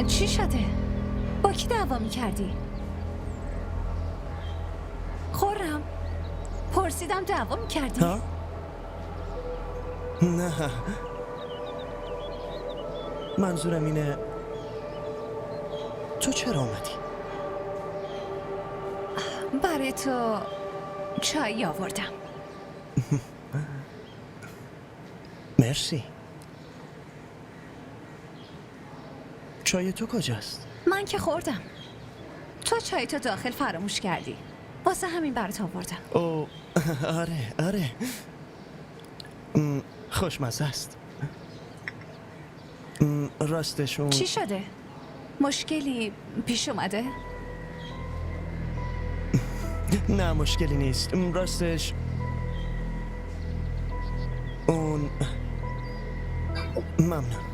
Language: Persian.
چی شده؟ با کی دعوا می‌کردی؟ خورم پرسیدم دعوا می‌کردی؟ ها؟ نه، منظورم اینه تو چرا اومدی؟ برای تو چای آوردم. مرسی. چای تو کجاست؟ من که خوردم. تو چای تو داخل فراموش کردی. واسه همین برات آوردم. او آره خوشمزه است. راستشون چی شده؟ مشکلی پیش اومده؟ نه مشکلی نیست. راستش اون ممنون.